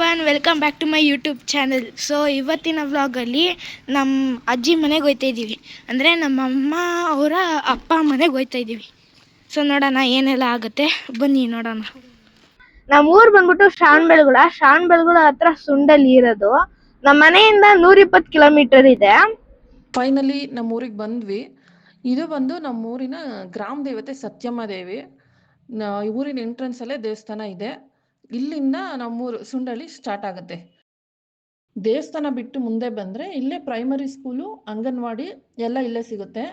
Everyone, welcome back to my YouTube channel. So ಇವತ್ತಿನ ವ್ಲಾಗಲ್ಲಿ ನಮ್ಮ ಅಜ್ಜಿ ಮನೆಗೆ ಹೋಗ್ತಾ ಇದ್ದೀವಿ. ಅಂದರೆ ನಮ್ಮಮ್ಮ ಅವರ ಅಪ್ಪ ಮನೆಗೆ ಹೋಗ್ತಾ ಇದ್ದೀವಿ. ಸೊ ನೋಡೋಣ ಏನೆಲ್ಲ ಆಗುತ್ತೆ, ಬನ್ನಿ ನೋಡೋಣ. ನಮ್ಮ ಊರು ಬಂದ್ಬಿಟ್ಟು ಶ್ರಾವಣಬೆಳಗೊಳ ಹತ್ರ ಸುಂಡಲ್ಲಿ ಇರೋದು. ನಮ್ಮ ಮನೆಯಿಂದ 120 ಕಿಲೋಮೀಟರ್ ಇದೆ. ಫೈನಲಿ ನಮ್ಮ ಊರಿಗೆ ಬಂದ್ವಿ. ಇದು ಬಂದು ನಮ್ಮ ಊರಿನ ಗ್ರಾಮ ದೇವತೆ ಸತ್ಯಮ್ಮ ದೇವಿ. ಊರಿನ ಎಂಟ್ರೆನ್ಸ್ ಅಲ್ಲೇ ದೇವಸ್ಥಾನ ಇದೆ. ಇಲ್ಲಿಂದ ನಮ್ಮೂರು ಸುಂಡಳ್ಳಿ ಸ್ಟಾರ್ಟ್ ಆಗುತ್ತೆ. ದೇವಸ್ಥಾನ ಬಿಟ್ಟು ಮುಂದೆ ಬಂದರೆ ಇಲ್ಲೇ ಪ್ರೈಮರಿ ಸ್ಕೂಲು, ಅಂಗನವಾಡಿ ಎಲ್ಲ ಇಲ್ಲೇ ಸಿಗುತ್ತೆ.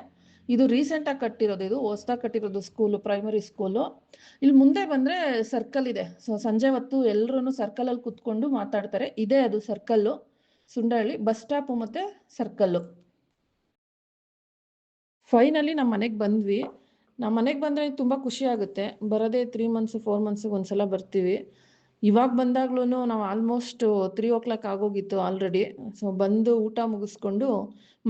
ಇದು ರೀಸೆಂಟಾಗಿ ಕಟ್ಟಿರೋದು, ಇದು ಹೊಸ್ದಾಗಿ ಕಟ್ಟಿರೋದು ಸ್ಕೂಲು, ಪ್ರೈಮರಿ ಸ್ಕೂಲು. ಇಲ್ಲಿ ಮುಂದೆ ಬಂದರೆ ಸರ್ಕಲ್ ಇದೆ. ಸೊ ಸಂಜೆ ಹೊತ್ತು ಎಲ್ಲರೂ ಸರ್ಕಲಲ್ಲಿ ಕೂತ್ಕೊಂಡು ಮಾತಾಡ್ತಾರೆ. ಇದೇ ಅದು ಸರ್ಕಲ್ಲು, ಸುಂಡಳ್ಳಿ ಬಸ್ ಸ್ಟಾಪು ಮತ್ತು ಸರ್ಕಲ್ಲು. ಫೈನಲಿ ನಮ್ಮ ಮನೆಗೆ ಬಂದ್ವಿ. ನಮ್ಮ ಮನೆಗೆ ಬಂದರೆ ತುಂಬ ಖುಷಿ ಆಗುತ್ತೆ. ಬರೋದೇ 3 ಮಂತ್ಸ್ 4 ಮಂತ್ಸಿಗೆ ಒಂದ್ಸಲ ಬರ್ತೀವಿ. ಇವಾಗ ಬಂದಾಗ್ಲೂ ನಾವು ಆಲ್ಮೋಸ್ಟ್ 3 o'clock ಆಗೋಗಿತ್ತು ಆಲ್ರೆಡಿ. ಸೊ ಬಂದು ಊಟ ಮುಗಿಸ್ಕೊಂಡು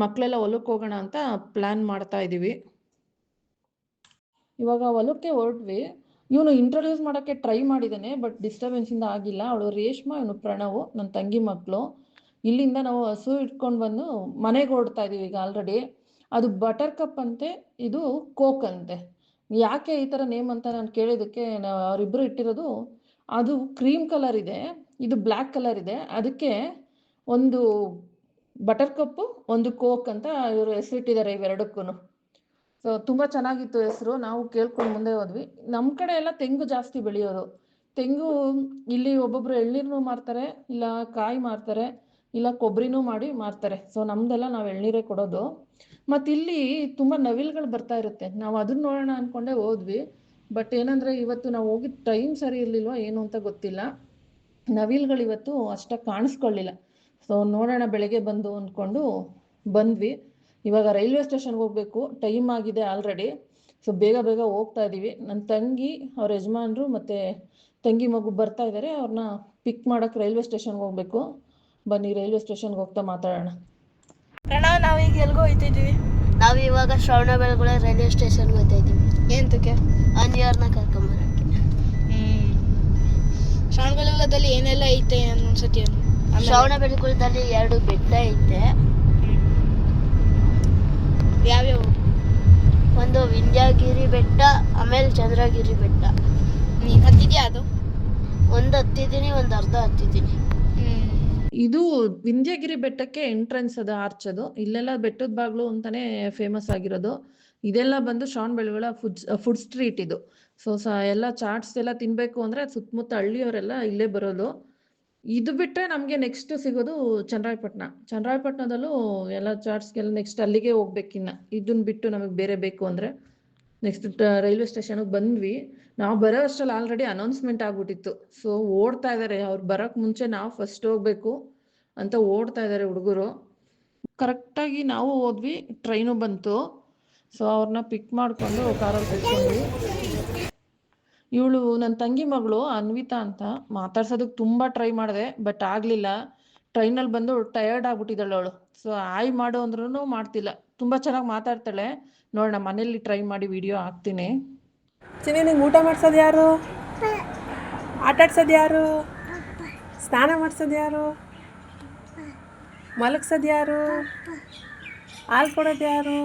ಮಕ್ಕಳೆಲ್ಲ ಹೊಲಕ್ಕೆ ಹೋಗೋಣ ಅಂತ ಪ್ಲ್ಯಾನ್ ಮಾಡ್ತಾ ಇದ್ದೀವಿ. ಇವಾಗ ಹೊಲಕ್ಕೆ ಹೊರಟ್ವಿ. ಇವನು ಇಂಟ್ರೊಡ್ಯೂಸ್ ಮಾಡೋಕ್ಕೆ ಟ್ರೈ ಮಾಡಿದ್ದಾನೆ, ಬಟ್ ಡಿಸ್ಟರ್ಬೆನ್ಸಿಂದ ಆಗಿಲ್ಲ. ಅವಳು ರೇಷ್ಮಾ, ಇವನು ಪ್ರಣವ್, ನನ್ನ ತಂಗಿ ಮಕ್ಕಳು. ಇಲ್ಲಿಂದ ನಾವು ಹಸು ಇಟ್ಕೊಂಡು ಬಂದು ಮನೆಗೆ ಹೊರಡ್ತಾ ಇದ್ದೀವಿ ಈಗ ಆಲ್ರೆಡಿ. ಅದು ಬಟರ್ ಕಪ್ ಅಂತೆ, ಇದು ಕೋಕ್ ಅಂತೆ. ಯಾಕೆ ಈ ಥರ ನೇಮ್ ಅಂತ ನಾನು ಕೇಳಿದ್ದಕ್ಕೆ ಅವರಿಬ್ಬರು ಇಟ್ಟಿರೋದು, ಅದು ಕ್ರೀಮ್ ಕಲರ್ ಇದೆ, ಇದು ಬ್ಲ್ಯಾಕ್ ಕಲರ್ ಇದೆ, ಅದಕ್ಕೆ ಒಂದು ಬಟರ್ ಕಪ್ಪು ಒಂದು ಕೋಕ್ ಅಂತ ಇವರು ಹೆಸರಿಟ್ಟಿದ್ದಾರೆ ಇವೆರಡಕ್ಕೂ. ಸೊ ತುಂಬ ಚೆನ್ನಾಗಿತ್ತು ಹೆಸರು. ನಾವು ಕೇಳ್ಕೊಂಡು ಮುಂದೆ ಹೋದ್ವಿ. ನಮ್ಮ ಕಡೆ ಎಲ್ಲ ತೆಂಗು ಜಾಸ್ತಿ ಬೆಳೆಯೋದು. ತೆಂಗು ಇಲ್ಲಿ ಒಬ್ಬೊಬ್ರು ಎಳ್ನೀರನ್ನು ಮಾರ್ತಾರೆ, ಇಲ್ಲ ಕಾಯಿ ಮಾರ್ತಾರೆ, ಇಲ್ಲ ಕೊಬ್ಬರಿನೂ ಮಾಡಿ ಮಾರ್ತಾರೆ. ಸೊ ನಮ್ದೆಲ್ಲ ನಾವು ಎಳ್ನೀರೇ ಕೊಡೋದು. ಮತ್ತು ಇಲ್ಲಿ ತುಂಬ ನವಿಲುಗಳು ಬರ್ತಾ ಇರುತ್ತೆ. ನಾವು ಅದನ್ನ ನೋಡೋಣ ಅಂದ್ಕೊಂಡೇ ಹೋದ್ವಿ. ಬಟ್ ಏನಂದರೆ ಇವತ್ತು ನಾವು ಹೋಗಿದ ಟೈಮ್ ಸರಿ ಇರಲಿಲ್ವ ಏನು ಅಂತ ಗೊತ್ತಿಲ್ಲ. ನವಿಲುಗಳು ಇವತ್ತು ಅಷ್ಟಾಗಿ ಕಾಣಿಸ್ಕೊಳ್ಳಿಲ್ಲ. ಸೊ ನೋಡೋಣ ಬೆಳಗ್ಗೆ ಬಂದು ಅಂದ್ಕೊಂಡು ಬಂದ್ವಿ. ಇವಾಗ ರೈಲ್ವೆ ಸ್ಟೇಷನ್ಗೆ ಹೋಗಬೇಕು, ಟೈಮ್ ಆಗಿದೆ ಆಲ್ರೆಡಿ. ಸೊ ಬೇಗ ಬೇಗ ಹೋಗ್ತಾ ಇದ್ದೀವಿ. ನನ್ನ ತಂಗಿ, ಅವ್ರ ಯಜಮಾನ್ರು ಮತ್ತು ತಂಗಿ ಮಗು ಬರ್ತಾ ಇದ್ದಾರೆ. ಅವ್ರನ್ನ ಪಿಕ್ ಮಾಡೋಕ್ಕೆ ರೈಲ್ವೆ ಸ್ಟೇಷನ್ಗೆ ಹೋಗಬೇಕು. ಬನ್ನಿ ರೈಲ್ವೆ ಸ್ಟೇಷನ್ಗೆ ಹೋಗ್ತಾ ಮಾತಾಡೋಣ. ಪ್ರಣವ್, ನಾವೀಗ ಎಲ್ಗೋ ಹೋಗ್ತಿದ್ದೀವಿ? ನಾವು ಇವಾಗ ಶ್ರವಣಬೆಳಗೊಳ ರೈಲ್ವೆ ಸ್ಟೇಷನ್ಗೆ ಹೋಗ್ತಾ ಇದ್ದೀವಿ. ಏನಕ್ಕೆ? ಅನ್ಯಾರನ್ನ ಕರ್ಕೊಂಬರಕ್ಕೆ. ಶ್ರಾವಣಬೆಳಗೊಳದಲ್ಲಿ ಏನೆಲ್ಲ ಐತೆ ಅನ್ನೊಂದ್ಸತಿ? ಶ್ರವಣಬೆಳಗೊಳದಲ್ಲಿ 2 ಬೆಟ್ಟ ಐತೆ. ಯಾವ್ಯಾವ? ಒಂದು ವಿಂಧ್ಯಗಿರಿ ಬೆಟ್ಟ, ಆಮೇಲೆ ಚಂದ್ರಗಿರಿ ಬೆಟ್ಟ. ನೀನು ಹತ್ತಿದ್ಯಾ? ಅದು ಒಂದು ಹತ್ತಿದ್ದೀನಿ, ಒಂದು ಅರ್ಧ ಹತ್ತಿದ್ದೀನಿ. ಇದು ವಿಂಧ್ಯಗಿರಿ ಬೆಟ್ಟಕ್ಕೆ ಎಂಟ್ರೆನ್ಸ್ ಅದು, ಆರ್ಚ್ ಅದು. ಇಲ್ಲೆಲ್ಲ ಬೆಟ್ಟದ ಬಾಗ್ಲು ಅಂತಾನೆ ಫೇಮಸ್ ಆಗಿರೋದು. ಇದೆಲ್ಲ ಬಂದು ಶ್ರವಣಬೆಳಗೊಳ ಫುಡ್ ಸ್ಟ್ರೀಟ್ ಇದು. ಸೊ ಎಲ್ಲ ಚಾಟ್ಸ್ ಎಲ್ಲ ತಿನ್ನಬೇಕು ಅಂದರೆ ಸುತ್ತಮುತ್ತ ಹಳ್ಳಿಯವರೆಲ್ಲ ಇಲ್ಲೇ ಬರೋದು. ಇದು ಬಿಟ್ಟರೆ ನಮಗೆ ನೆಕ್ಸ್ಟ್ ಸಿಗೋದು ಚನ್ನರಾಯಪಟ್ಟಣದಲ್ಲೂ ಎಲ್ಲ ಚಾಟ್ಸ್ಗೆಲ್ಲ ನೆಕ್ಸ್ಟ್ ಅಲ್ಲಿಗೆ ಹೋಗ್ಬೇಕಿನ್ನ. ಇದನ್ನ ಬಿಟ್ಟು ನಮಗೆ ಬೇರೆ ಬೇಕು ಅಂದರೆ ನೆಕ್ಸ್ಟ್ ರೈಲ್ವೆ ಸ್ಟೇಷನ್ಗೆ ಬಂದ್ವಿ. ನಾವು ಬರೋ ಅಷ್ಟರಲ್ಲಿ ಆಲ್ರೆಡಿ ಅನೌನ್ಸ್ಮೆಂಟ್ ಆಗ್ಬಿಟ್ಟಿತ್ತು. ಸೊ ಓಡ್ತಾ ಇದ್ದಾರೆ, ಅವ್ರು ಬರೋಕ್ಕೆ ಮುಂಚೆ ನಾವು ಫಸ್ಟ್ ಹೋಗ್ಬೇಕು ಅಂತ ಓಡ್ತಾ ಇದ್ದಾರೆ ಹುಡುಗರು. ಕರೆಕ್ಟಾಗಿ ನಾವು ಹೋದ್ವಿ, ಟ್ರೈನು ಬಂತು. ಸೊ ಅವ್ರನ್ನ ಪಿಕ್ ಮಾಡಿಕೊಂಡು ಕಾರಲ್ಲಿ ಕೂತ್ಕೊಂಡ್ವಿ. ಇವಳು ನನ್ನ ತಂಗಿ ಮಗಳು ಅನ್ವಿತಾ ಅಂತ. ಮಾತಾಡ್ಸೋದಕ್ಕೆ ತುಂಬ ಟ್ರೈ ಮಾಡಿದೆ, ಬಟ್ ಆಗಲಿಲ್ಲ. ಟ್ರೈನಲ್ಲಿ ಬಂದು ಟಯರ್ಡ್ ಆಗ್ಬಿಟ್ಟಿದ್ದಾಳೆ ಅವಳು. ಸೊ ಆಯ್ ಮಾಡು ಅಂದ್ರೂ ಮಾಡ್ತಿಲ್ಲ. ತುಂಬ ಚೆನ್ನಾಗಿ ಮಾತಾಡ್ತಾಳೆ. ನೋಡೋಣ, ಮನೇಲಿ ಟ್ರೈ ಮಾಡಿ ವಿಡಿಯೋ ಹಾಕ್ತೀನಿ. ಚಿನ್ನಿ, ನಿಂಗೆ ಊಟ ಮಾಡ್ಸೋದು ಯಾರು? ಆಟ ಆಡ್ಸೋದು ಯಾರು? ಸ್ನಾನ ಮಾಡ್ಸೋದು ಯಾರು? ಮಲಗ್ಸೋದು ಯಾರು? ಹಾಲು ಕೊಡೋದು ಯಾರು?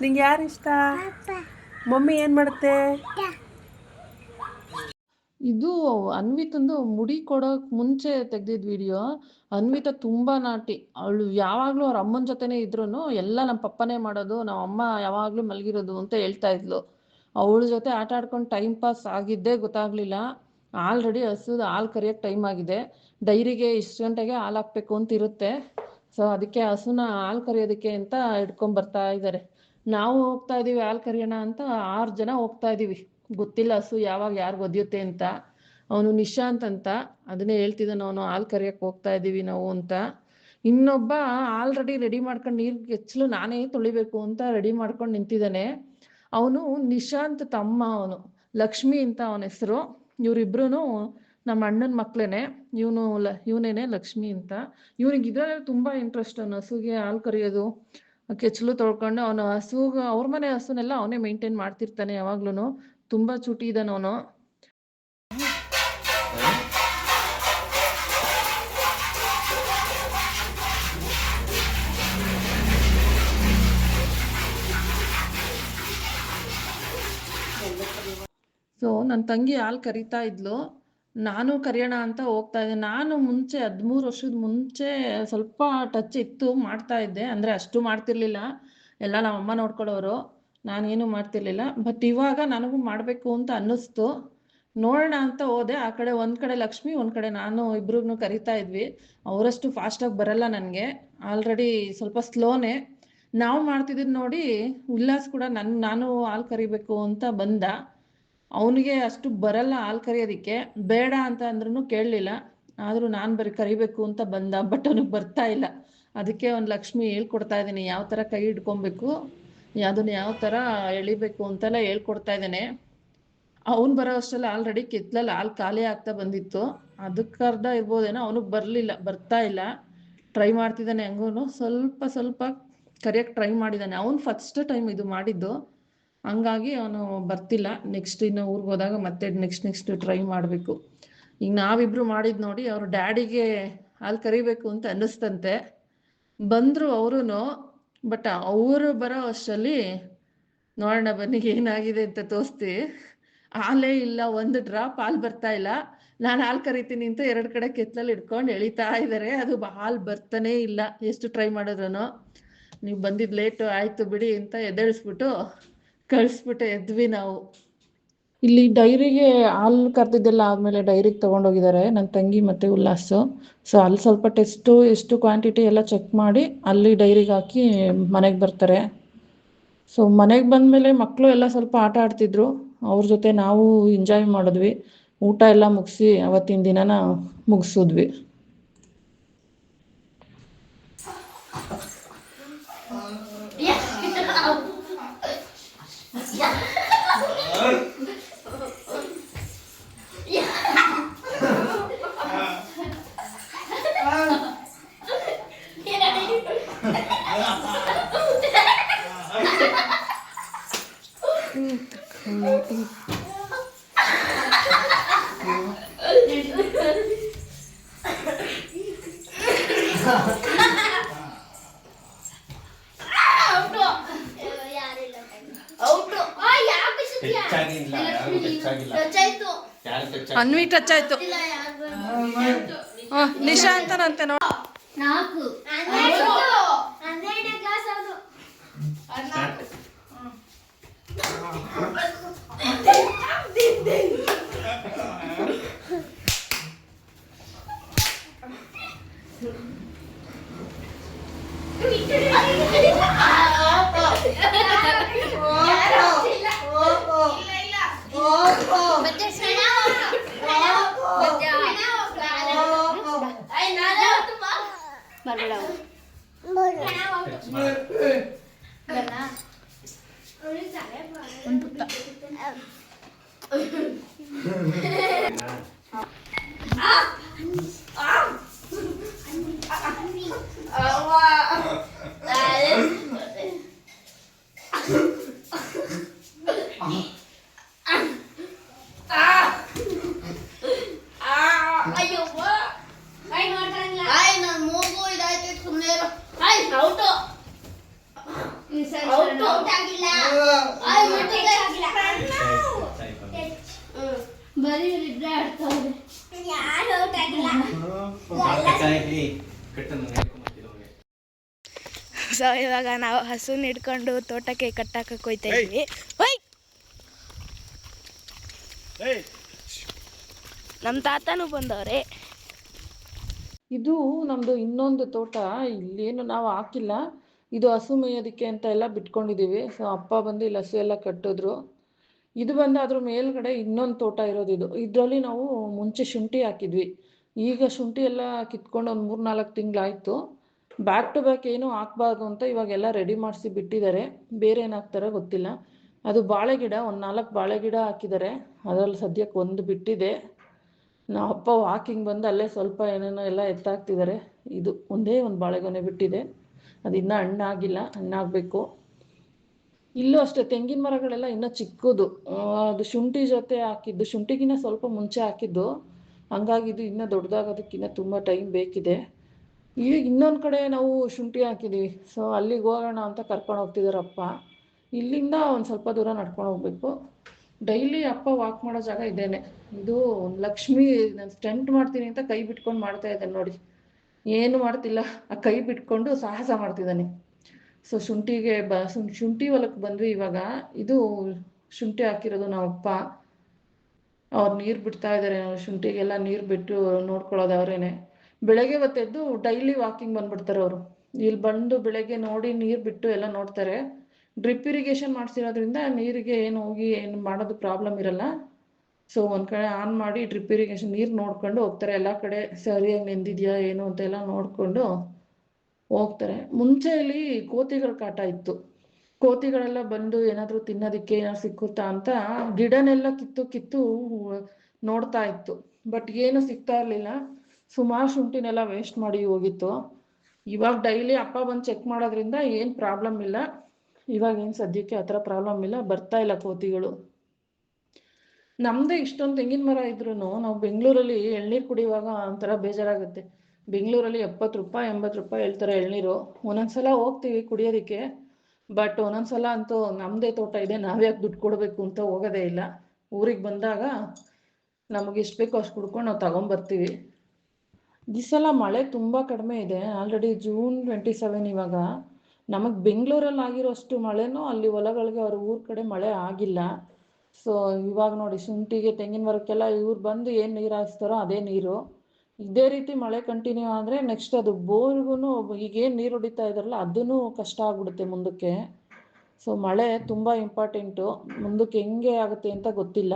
ನಿಂಗೆ ಯಾರು ಇಷ್ಟ? ಮಮ್ಮಿ ಏನು ಮಾಡುತ್ತೆ? ಇದು ಅನ್ವಿತಂದು ಮುಡಿ ಕೊಡೋಕೆ ಮುಂಚೆ ತೆಗ್ದಿದ್ದು ವಿಡಿಯೋ. ಅನ್ವಿತಾ ತುಂಬ ನಾಟಿ. ಅವಳು ಯಾವಾಗಲೂ ಅವ್ರ ಅಮ್ಮನ ಜೊತೆನೇ ಇದ್ರೂ ಎಲ್ಲ ನಮ್ಮ ಪಪ್ಪನೇ ಮಾಡೋದು, ನಮ್ಮ ಅಮ್ಮ ಯಾವಾಗಲೂ ಮಲಗಿರೋದು ಅಂತ ಹೇಳ್ತಾ ಇದ್ಲು. ಅವಳ ಜೊತೆ ಆಟ ಆಡ್ಕೊಂಡು ಟೈಮ್ ಪಾಸ್ ಆಗಿದ್ದೇ ಗೊತ್ತಾಗಲಿಲ್ಲ. ಆಲ್ರೆಡಿ ಹಸುದು ಹಾಲು ಕರಿಯೋಕ್ಕೆ ಟೈಮ್ ಆಗಿದೆ. ಡೈರಿಗೆ ಇಷ್ಟು ಗಂಟೆಗೆ ಹಾಲು ಹಾಕಬೇಕು ಅಂತ ಇರುತ್ತೆ. ಸೊ ಅದಕ್ಕೆ ಹಸುನ ಹಾಲು ಕರಿಯೋದಕ್ಕೆ ಅಂತ ಹಿಡ್ಕೊಂಬರ್ತಾ ಇದ್ದಾರೆ. ನಾವು ಹೋಗ್ತಾ ಇದ್ದೀವಿ ಹಾಲು ಕರಿಯೋಣ ಅಂತ. 6 ಜನ ಹೋಗ್ತಾ ಇದ್ದೀವಿ. ಗೊತ್ತಿಲ್ಲ ಹಸು ಯಾವಾಗ ಯಾರು ಒದಿಯುತ್ತೆ ಅಂತ. ಅವನು ನಿಶಾಂತ್ ಅಂತ, ಅದನ್ನೇ ಹೇಳ್ತಿದ್ದಾನೆ ಅವನು, ಹಾಲು ಕರಿಯೋಕ್ಕೆ ಹೋಗ್ತಾ ಇದ್ದೀವಿ ನಾವು ಅಂತ. ಇನ್ನೊಬ್ಬ ಆಲ್ರೆಡಿ ರೆಡಿ ಮಾಡ್ಕೊಂಡು ನೀರು ಕೆಚ್ಚಲು ನಾನೇ ತೊಳಿಬೇಕು ಅಂತ ರೆಡಿ ಮಾಡ್ಕೊಂಡು ನಿಂತಿದ್ದಾನೆ. ಅವನು ನಿಶಾಂತ್ ತಮ್ಮ, ಅವನು ಲಕ್ಷ್ಮಿ ಅಂತ ಅವನ ಹೆಸರು. ಇವರಿಬ್ರು ನಮ್ಮ ಅಣ್ಣನ ಮಕ್ಕಳೇನೆ. ಇವನೇನೆ ಲಕ್ಷ್ಮಿ ಅಂತ. ಇವನಿಗೆ ಇದರಲ್ಲಿ ತುಂಬ ಇಂಟ್ರೆಸ್ಟ್. ಅವನು ಹಸುಗೆ ಹಾಲು ಕರಿಯೋದು, ಕೆಚ್ಚಲು ತೊಳ್ಕೊಂಡು ಅವನು ಅವ್ರ ಮನೆ ಹಸುನೆಲ್ಲ ಅವನೇ ಮೇಂಟೈನ್ ಮಾಡ್ತಿರ್ತಾನೆ ಯಾವಾಗ್ಲೂ. ತುಂಬ ಚುಟಿ ಇದ್ದಾನೆ ಅವನು. ಸೊ ನನ್ನ ತಂಗಿ ಹಾಲು ಕರಿತಾ ಇದ್ಲು, ನಾನು ಕರಿಯೋಣ ಅಂತ ಹೋಗ್ತಾ ಇದ್ದೆ. ನಾನು ಮುಂಚೆ 13 ವರ್ಷದ ಮುಂಚೆ ಸ್ವಲ್ಪ ಟಚ್ ಇತ್ತು, ಮಾಡ್ತಾ ಇದ್ದೆ. ಅಂದರೆ ಅಷ್ಟು ಮಾಡ್ತಿರ್ಲಿಲ್ಲ, ಎಲ್ಲ ನಮ್ಮಮ್ಮ ನೋಡ್ಕೊಳ್ಳೋರು, ನಾನೇನು ಮಾಡ್ತಿರ್ಲಿಲ್ಲ. ಬಟ್ ಇವಾಗ ನನಗೂ ಮಾಡಬೇಕು ಅಂತ ಅನ್ನಿಸ್ತು, ನೋಡೋಣ ಅಂತ ಹೋದೆ. ಆ ಕಡೆ ಒಂದು ಕಡೆ ಲಕ್ಷ್ಮಿ, ಒಂದು ಕಡೆ ನಾನು, ಇಬ್ರಿಗೂ ಕರಿತಾ ಇದ್ವಿ. ಅವರಷ್ಟು ಫಾಸ್ಟಾಗಿ ಬರಲ್ಲ ನನಗೆ, ಆಲ್ರೆಡಿ ಸ್ವಲ್ಪ ಸ್ಲೋನೇ. ನಾವು ಮಾಡ್ತಿದ್ದು ನೋಡಿ ಉಲ್ಲಾಸ್ ಕೂಡ ನಾನು ಹಾಲು ಕರಿಬೇಕು ಅಂತ ಬಂದ. ಅವನಿಗೆ ಅಷ್ಟು ಬರಲ್ಲ ಹಾಲು ಕರಿಯೋದಕ್ಕೆ, ಬೇಡ ಅಂತ ಅಂದ್ರೂ ಕೇಳಲಿಲ್ಲ. ಆದರೂ ನಾನು ಬರೀ ಕರಿಬೇಕು ಅಂತ ಬಂದ, ಬಟ್ ಅವನಿಗೆ ಬರ್ತಾ ಇಲ್ಲ. ಅದಕ್ಕೆ ಒಂದು ಲಕ್ಷ್ಮಿ ಹೇಳ್ಕೊಡ್ತಾ ಇದ್ದೀನಿ, ಯಾವ ಥರ ಕೈ ಹಿಡ್ಕೊಬೇಕು, ಅದನ್ನು ಯಾವ ಥರ ಎಳಿಬೇಕು ಅಂತೆಲ್ಲ ಹೇಳ್ಕೊಡ್ತಾ ಇದ್ದೇನೆ. ಅವ್ನು ಬರೋ ಅಷ್ಟರಲ್ಲಿ ಆಲ್ರೆಡಿ ಕೆತ್ತಲಲ್ಲಿ ಹಾಲು ಖಾಲಿ ಆಗ್ತಾ ಬಂದಿತ್ತು. ಅದಕ್ಕೆ ಅರ್ಧ ಇರ್ಬೋದೇನೋ, ಅವನಿಗೆ ಬರ್ತಾ ಇಲ್ಲ. ಟ್ರೈ ಮಾಡ್ತಿದ್ದಾನೆ, ಹಂಗೂ ಸ್ವಲ್ಪ ಸ್ವಲ್ಪ ಕರಿಯೋಕ್ಕೆ ಟ್ರೈ ಮಾಡಿದ್ದಾನೆ. ಅವ್ನು ಫಸ್ಟ್ ಟೈಮ್ ಇದು ಮಾಡಿದ್ದು, ಹಂಗಾಗಿ ಅವನು ಬರ್ತಿಲ್ಲ. ನೆಕ್ಸ್ಟ್ ಇನ್ನು ಊರಿಗೆ ಹೋದಾಗ ಮತ್ತೆ ನೆಕ್ಸ್ಟ್ ಟ್ರೈ ಮಾಡಬೇಕು. ಈಗ ನಾವಿಬ್ರು ಮಾಡಿದ್ದು ನೋಡಿ ಅವ್ರ ಡ್ಯಾಡಿಗೆ ಹಾಲು ಕರಿಬೇಕು ಅಂತ ಅನ್ನಿಸ್ತಂತೆ. ಬಂದರು ಅವರು, ಬಟ್ ಅವರು ಬರೋ ಅಷ್ಟರಲ್ಲಿ ನೋಡೋಣ ಬನ್ನಿ ಏನಾಗಿದೆ ಅಂತ ತೋರಿಸ್ತೀವಿ. ಹಾಲೇ ಇಲ್ಲ, ಒಂದು ಡ್ರಾಪ್ ಹಾಲು ಬರ್ತಾ ಇಲ್ಲ. ನಾನು ಹಾಲು ಕರಿತೀನಿ ಅಂತ 2 ಕಡೆ ಕೆತ್ತಲಲ್ಲಿ ಇಟ್ಕೊಂಡು ಎಳಿತಾ ಇದ್ದಾರೆ, ಅದು ಹಾಲು ಬರ್ತಾನೇ ಇಲ್ಲ. ಎಷ್ಟು ಟ್ರೈ ಮಾಡಿದ್ರು. ನೀವು ಬಂದಿದ್ದು ಲೇಟು, ಆಯಿತು ಬಿಡಿ ಅಂತ ಎದ್ದೇಳಿಸ್ಬಿಟ್ಟು ಕಳಿಸ್ಬಿಟ್ಟು ಎದ್ವಿ ನಾವು. ಇಲ್ಲಿ ಡೈರಿಗೆ ಹಾಲು ಕರೆದಿದ್ದೆಲ್ಲ ಆದಮೇಲೆ ಡೈರಿಗೆ ತೊಗೊಂಡೋಗಿದ್ದಾರೆ ನನ್ನ ತಂಗಿ ಮತ್ತು ಉಲ್ಲಾಸು. ಸೊ ಅಲ್ಲಿ ಸ್ವಲ್ಪ ಟೆಸ್ಟು ಎಷ್ಟು ಕ್ವಾಂಟಿಟಿ ಎಲ್ಲ ಚೆಕ್ ಮಾಡಿ ಅಲ್ಲಿ ಡೈರಿಗೆ ಹಾಕಿ ಮನೆಗೆ ಬರ್ತಾರೆ. ಸೊ ಮನೆಗೆ ಬಂದಮೇಲೆ ಮಕ್ಕಳು ಎಲ್ಲ ಸ್ವಲ್ಪ ಆಟ ಆಡ್ತಿದ್ರು, ಅವ್ರ ಜೊತೆ ನಾವು ಎಂಜಾಯ್ ಮಾಡಿದ್ವಿ. ಊಟ ಎಲ್ಲ ಮುಗಿಸಿ ಅವತ್ತಿನ ದಿನನ ಮುಗಿಸಿದ್ವಿ. ಅನ್ವಿ ಟಚ್ ಆಯ್ತು. ನಿಶಾ ಅಂತಾನಂತೆ ನೋಡಿ. ಸೊ ಇವಾಗ ನಾವು ಹಸುನ ಹಿಡ್ಕೊಂಡು ತೋಟಕ್ಕೆ ಕಟ್ಟಾಕಕ್ಕೆ ಹೋಗ್ತಾ ಇದ್ವಿ. ನಮ್ಮ ತಾತನೂ ಬಂದವ್ರೆ. ಇದು ನಮ್ಮದು ಇನ್ನೊಂದು ತೋಟ. ಇಲ್ಲೇನು ನಾವು ಹಾಕಿಲ್ಲ, ಇದು ಹಸು ಮೇಯೋದಕ್ಕೆ ಅಂತ ಎಲ್ಲ ಬಿಟ್ಕೊಂಡಿದ್ದೀವಿ. ಸೊ ಅಪ್ಪ ಬಂದು ಇಲ್ಲಿ ಹಸು ಎಲ್ಲ ಕಟ್ಟಿದ್ರು. ಇದು ಬಂದು ಅದ್ರ ಮೇಲ್ಗಡೆ ಇನ್ನೊಂದು ತೋಟ ಇರೋದು. ಇದರಲ್ಲಿ ನಾವು ಮುಂಚೆ ಶುಂಠಿ ಹಾಕಿದ್ವಿ. ಈಗ ಶುಂಠಿ ಎಲ್ಲ ಕಿತ್ಕೊಂಡು ಒಂದು 3-4 ತಿಂಗಳಾಯಿತು. ಬ್ಯಾಕ್ ಟು ಬ್ಯಾಕ್ ಏನೂ ಹಾಕ್ಬಾರ್ದು ಅಂತ ಇವಾಗೆಲ್ಲ ರೆಡಿ ಮಾಡಿಸಿ ಬಿಟ್ಟಿದ್ದಾರೆ. ಬೇರೆ ಏನು ಹಾಕ್ತಾರೋ ಗೊತ್ತಿಲ್ಲ. ಅದು ಬಾಳೆ ಗಿಡ, ಒಂದು 4 ಬಾಳೆ ಗಿಡ ಹಾಕಿದ್ದಾರೆ. ಅದರಲ್ಲಿ ಸದ್ಯಕ್ಕೆ ಒಂದು ಬಿಟ್ಟಿದೆ. ನಾವು ಅಪ್ಪ ವಾಕಿಂಗ್ ಬಂದು ಅಲ್ಲೇ ಸ್ವಲ್ಪ ಏನೇನೋ ಎಲ್ಲ ಎತ್ತಾಕ್ತಿದ್ದಾರೆ. ಇದು ಒಂದೇ ಒಂದು ಬಾಳೆಗೊನೆ ಬಿಟ್ಟಿದೆ, ಅದು ಇನ್ನೂ ಹಣ್ಣಾಗಿಲ್ಲ, ಹಣ್ಣಾಗಬೇಕು. ಇಲ್ಲೂ ಅಷ್ಟೇ ತೆಂಗಿನ ಮರಗಳೆಲ್ಲ ಇನ್ನೂ ಚಿಕ್ಕದು. ಅದು ಶುಂಠಿ ಜೊತೆ ಹಾಕಿದ್ದು, ಶುಂಠಿಗಿನ್ನ ಸ್ವಲ್ಪ ಮುಂಚೆ ಹಾಕಿದ್ದು, ಹಂಗಾಗಿ ಇದು ಇನ್ನೂ ದೊಡ್ಡದಾಗೋದಕ್ಕಿಂತ ತುಂಬ ಟೈಮ್ ಬೇಕಿದೆ. ಈಗ ಇನ್ನೊಂದು ಕಡೆ ನಾವು ಶುಂಠಿ ಹಾಕಿದ್ದೀವಿ. ಸೊ ಅಲ್ಲಿಗೆ ಹೋಗೋಣ ಅಂತ ಕರ್ಕೊಂಡು ಹೋಗ್ತಿದ್ದಾರೆ ಅಪ್ಪ. ಇಲ್ಲಿಂದ ಒಂದು ಸ್ವಲ್ಪ ದೂರ ನಡ್ಕೊಂಡು ಹೋಗ್ಬೇಕು. ಡೈಲಿ ಅಪ್ಪ ವಾಕ್ ಮಾಡೋ ಜಾಗ ಇದೇನೆ. ಇದು ಲಕ್ಷ್ಮಿ ನಾನು ಸ್ಟಂಟ್ ಮಾಡ್ತೀನಿ ಅಂತ ಕೈ ಬಿಟ್ಕೊಂಡು ಮಾಡ್ತಾ ಇದ್ದಾನೆ ನೋಡಿ. ಏನು ಮಾಡ್ತಿಲ್ಲ, ಆ ಕೈ ಬಿಟ್ಕೊಂಡು ಸಾಹಸ ಮಾಡ್ತಿದ್ದಾನೆ. ಸೊ ಶುಂಠಿ ಹೊಲಕ್ಕೆ ಬಂದ್ವಿ ಇವಾಗ. ಇದು ಶುಂಠಿ ಹಾಕಿರೋದು ನಮ್ಮಪ್ಪ. ಅವ್ರು ನೀರು ಬಿಡ್ತಾ ಇದ್ದಾರೆ, ಶುಂಠಿಗೆಲ್ಲ ನೀರು ಬಿಟ್ಟು ನೋಡ್ಕೊಳ್ಳೋದು ಅವರೇನೆ. ಬೆಳಗ್ಗೆ ಹೊತ್ತೆದ್ದು ಡೈಲಿ ವಾಕಿಂಗ್ ಬಂದ್ಬಿಡ್ತಾರೆ ಅವರು. ಇಲ್ಲಿ ಬಂದು ಬೆಳಗ್ಗೆ ನೋಡಿ ನೀರು ಬಿಟ್ಟು ಎಲ್ಲ ನೋಡ್ತಾರೆ. ಡ್ರಿಪ್ ಇರಿಗೇಷನ್ ಮಾಡಿಸಿರೋದ್ರಿಂದ ನೀರಿಗೆ ಏನು ಹೋಗಿ ಏನು ಮಾಡೋದು ಪ್ರಾಬ್ಲಮ್ ಇರಲ್ಲ. ಸೊ ಒಂದು ಕಡೆ ಆನ್ ಮಾಡಿ ಡ್ರಿಪ್ ಇರಿಗೇಷನ್ ನೀರು ನೋಡ್ಕೊಂಡು ಹೋಗ್ತಾರೆ. ಎಲ್ಲ ಕಡೆ ಸರಿಯಾಗಿ ನೆಂದಿದೆಯಾ ಏನು ಅಂತೆಲ್ಲ ನೋಡಿಕೊಂಡು ಹೋಗ್ತಾರೆ. ಮುಂಚೆ ಇಲ್ಲಿ ಕೋತಿಗಳ ಕಾಟ ಇತ್ತು. ಕೋತಿಗಳೆಲ್ಲ ಬಂದು ಏನಾದರೂ ತಿನ್ನೋದಕ್ಕೆ ಏನಾದ್ರು ಸಿಕ್ಕುತ್ತಾ ಅಂತ ಗಿಡನೆಲ್ಲ ಕಿತ್ತು ನೋಡ್ತಾ ಇತ್ತು. ಬಟ್ ಏನು ಸಿಗ್ತಾ ಇರಲಿಲ್ಲ. ಸುಮಾರು ಶುಂಠಿನೆಲ್ಲ ವೇಸ್ಟ್ ಮಾಡಿ ಹೋಗಿತ್ತು. ಇವಾಗ ಡೈಲಿ ಅಪ್ಪ ಬಂದು ಚೆಕ್ ಮಾಡೋದ್ರಿಂದ ಏನು ಪ್ರಾಬ್ಲಮ್ ಇಲ್ಲ. ಇವಾಗ ಏನು ಸದ್ಯಕ್ಕೆ ಆ ಥರ ಪ್ರಾಬ್ಲಮ್ ಇಲ್ಲ, ಬರ್ತಾ ಇಲ್ಲ ಕೋತಿಗಳು. ನಮ್ಮದೇ ಇಷ್ಟೊಂದು ತೆಂಗಿನ ಮರ ಇದ್ರೂ ನಾವು ಬೆಂಗಳೂರಲ್ಲಿ ಎಳ್ನೀರು ಕುಡಿಯುವಾಗ ಒಂಥರ ಬೇಜಾರಾಗುತ್ತೆ. ಬೆಂಗಳೂರಲ್ಲಿ 70 ರೂಪಾಯಿ 80 ರೂಪಾಯಿ ಹೇಳ್ತಾರೆ ಎಳ್ನೀರು. ಒಂದೊಂದ್ಸಲ ಹೋಗ್ತೀವಿ ಕುಡಿಯೋದಕ್ಕೆ, ಬಟ್ ಒಂದೊಂದ್ಸಲ ಅಂತೂ ನಮ್ಮದೇ ತೋಟ ಇದೆ, ನಾವ್ಯಾಕೆ ದುಡ್ಡು ಕೊಡಬೇಕು ಅಂತ ಹೋಗೋದೇ ಇಲ್ಲ. ಊರಿಗೆ ಬಂದಾಗ ನಮಗೆ ಎಷ್ಟು ಬೇಕೋ ಅಷ್ಟು ಕುಡ್ಕೊಂಡು ನಾವು ತಗೊಂಬರ್ತೀವಿ. ಈ ಸಲ ಮಳೆ ತುಂಬ ಕಡಿಮೆ ಇದೆ. ಆಲ್ರೆಡಿ June 27 ಇವಾಗ. ನಮಗೆ ಬೆಂಗಳೂರಲ್ಲಿ ಆಗಿರೋಷ್ಟು ಮಳೆನೂ ಅಲ್ಲಿ ಹೊಲಗಳಿಗೆ ಅವ್ರ ಊರ ಕಡೆ ಮಳೆ ಆಗಿಲ್ಲ. ಸೊ ಇವಾಗ ನೋಡಿ ಶುಂಠಿಗೆ ತೆಂಗಿನ ಮರಕ್ಕೆಲ್ಲ ಇವ್ರು ಬಂದು ಏನು ನೀರು ಹಾಯಿಸ್ತಾರೋ ಅದೇ ನೀರು. ಇದೇ ರೀತಿ ಮಳೆ ಕಂಟಿನ್ಯೂ ಆದರೆ ನೆಕ್ಸ್ಟ್ ಅದು ಬೋರ್ಗೂ ಈಗೇನು ನೀರು ಹೊಡಿತಾ ಇದ್ದಾರಲ್ಲ ಅದೂ ಕಷ್ಟ ಆಗ್ಬಿಡುತ್ತೆ ಮುಂದಕ್ಕೆ. ಸೊ ಮಳೆ ತುಂಬ ಇಂಪಾರ್ಟೆಂಟು. ಮುಂದಕ್ಕೆ ಹೆಂಗೆ ಆಗುತ್ತೆ ಅಂತ ಗೊತ್ತಿಲ್ಲ.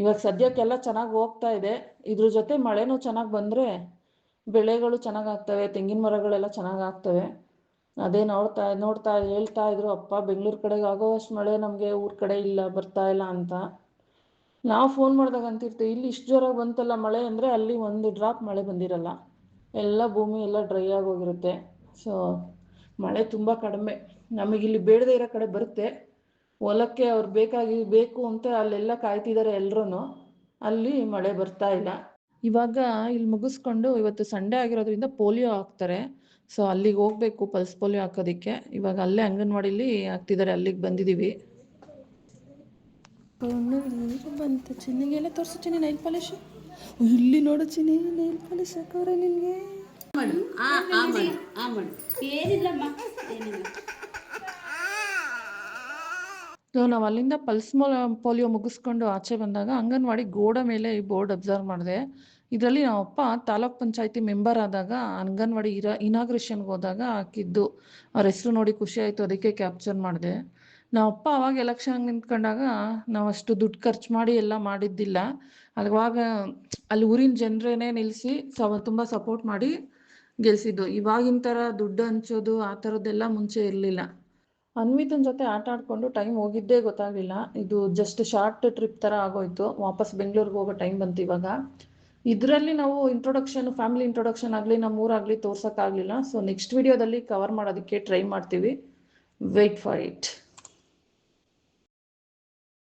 ಇವಾಗ ಸದ್ಯಕ್ಕೆಲ್ಲ ಚೆನ್ನಾಗಿ ಹೋಗ್ತಾ ಇದೆ. ಇದ್ರ ಜೊತೆ ಮಳೆನೂ ಚೆನ್ನಾಗಿ ಬಂದರೆ ಬೆಳೆಗಳು ಚೆನ್ನಾಗಾಗ್ತವೆ, ತೆಂಗಿನ ಮರಗಳೆಲ್ಲ ಚೆನ್ನಾಗಾಗ್ತವೆ. ಅದೇ ನೋಡ್ತಾ ಹೇಳ್ತಾ ಇದ್ರು ಅಪ್ಪ, ಬೆಂಗಳೂರು ಕಡೆಗೆ ಆಗೋವಷ್ಟು ಮಳೆ ನಮಗೆ ಊರ ಕಡೆ ಇಲ್ಲ, ಬರ್ತಾ ಇಲ್ಲ ಅಂತ. ನಾವು ಫೋನ್ ಮಾಡಿದಾಗ ಅಂತಿರ್ತೀವಿ, ಇಲ್ಲಿ ಇಷ್ಟು ಜೋರಾಗಿ ಬಂತಲ್ಲ ಮಳೆ ಅಂದರೆ ಅಲ್ಲಿ ಒಂದು ಡ್ರಾಪ್ ಮಳೆ ಬಂದಿರಲ್ಲ, ಎಲ್ಲ ಭೂಮಿ ಎಲ್ಲ ಡ್ರೈ ಆಗೋಗಿರುತ್ತೆ. ಸೊ ಮಳೆ ತುಂಬ ಕಡಿಮೆ. ನಮಗಿಲ್ಲಿ ಬೇಡದೇ ಇರೋ ಕಡೆ ಬರುತ್ತೆ. ಹೊಲಕ್ಕೆ ಅವ್ರು ಬೇಕು ಅಂತ ಅಲ್ಲೆಲ್ಲ ಕಾಯ್ತಿದ್ದಾರೆ ಎಲ್ರೂ. ಅಲ್ಲಿ ಮಳೆ ಬರ್ತಾ ಇಲ್ಲ. ಇವಾಗ ಇಲ್ಲಿ ಮುಗಿಸ್ಕೊಂಡು ಇವತ್ತು ಸಂಡೇ ಆಗಿರೋದ್ರಿಂದ ಪೋಲಿಯೋ ಹಾಕ್ತಾರೆ. ಸೊ ಅಲ್ಲಿಗೆ ಹೋಗಬೇಕು ಪಲ್ಸ್ ಪೋಲಿಯೋ ಹಾಕೋದಕ್ಕೆ. ಇವಾಗ ಅಲ್ಲೇ ಅಂಗನವಾಡಿಲಿ ಹಾಕ್ತಿದ್ದಾರೆ, ಅಲ್ಲಿಗೆ ಬಂದಿದ್ದೀವಿ. ಬಂತು ಚಿನ್ನಿಗೆಲ್ಲ ತೋರಿಸು ಚಿನ್ನಿ ನೈಲ್ ಪಾಲಿಶ್. ಇಲ್ಲಿ ನೋಡು ಚಿನ್ನಿ ನೈಲ್ ಪಾಲಿಶ್ ಹಾಕೋರೆ ನಿನಗೆ. ಸೊ ನಾವು ಅಲ್ಲಿಂದ ಪೋಲಿಯೋ ಮುಗಿಸ್ಕೊಂಡು ಆಚೆ ಬಂದಾಗ ಅಂಗನವಾಡಿ ಗೋಡೆ ಮೇಲೆ ಈ ಬೋರ್ಡ್ ಅಬ್ಸರ್ವ್ ಮಾಡಿದೆ. ಇದರಲ್ಲಿ ನಮ್ಮಪ್ಪ ತಾಲೂಕ್ ಪಂಚಾಯತಿ ಮೆಂಬರ್ ಆದಾಗ ಅಂಗನವಾಡಿ ಇನಾಗ್ರೇಷನ್ಗೆ ಹೋದಾಗ ಹಾಕಿದ್ದು. ಅವ್ರ ಹೆಸರು ನೋಡಿ ಖುಷಿ ಆಯಿತು, ಅದಕ್ಕೆ ಕ್ಯಾಪ್ಚರ್ ಮಾಡಿದೆ. ನಾವಪ್ಪ ಅವಾಗ ಎಲೆಕ್ಷನ್ ನಿಂತ್ಕೊಂಡಾಗ ನಾವು ಅಷ್ಟು ದುಡ್ಡು ಖರ್ಚು ಮಾಡಿ ಎಲ್ಲ ಮಾಡಿದ್ದಿಲ್ಲ. ಅವಾಗ ಅಲ್ಲಿ ಊರಿನ ಜನರೇನೆ ನಿಲ್ಲಿಸಿ ತುಂಬ ಸಪೋರ್ಟ್ ಮಾಡಿ ಗೆಲ್ಸಿದ್ದು. ಇವಾಗಿನ ಥರ ದುಡ್ಡು ಹಂಚೋದು ಆ ಥರದ್ದೆಲ್ಲ ಮುಂಚೆ ಇರಲಿಲ್ಲ. ಅನ್ವಿತನ ಜೊತೆ ಆಟ ಆಡಿಕೊಂಡು ಟೈಮ್ ಹೋಗಿದ್ದೇ ಗೊತ್ತಾಗಲಿಲ್ಲ. ಇದು ಜಸ್ಟ್ ಶಾರ್ಟ್ ಟ್ರಿಪ್ ಥರ ಆಗೋಯ್ತು. ವಾಪಸ್ ಬೆಂಗಳೂರಿಗೆ ಹೋಗೋ ಟೈಮ್ ಬಂತು ಇವಾಗ. ಇದರಲ್ಲಿ ನಾವು ಫ್ಯಾಮಿಲಿ ಇಂಟ್ರೊಡಕ್ಷನ್ ಆಗಲಿ ನಮ್ಮ ಊರಾಗಲಿ ತೋರ್ಸೋಕ್ಕಾಗಲಿಲ್ಲ. ಸೊ ನೆಕ್ಸ್ಟ್ ವಿಡಿಯೋದಲ್ಲಿ ಕವರ್ ಮಾಡೋದಕ್ಕೆ ಟ್ರೈ ಮಾಡ್ತೀವಿ. Wait for it.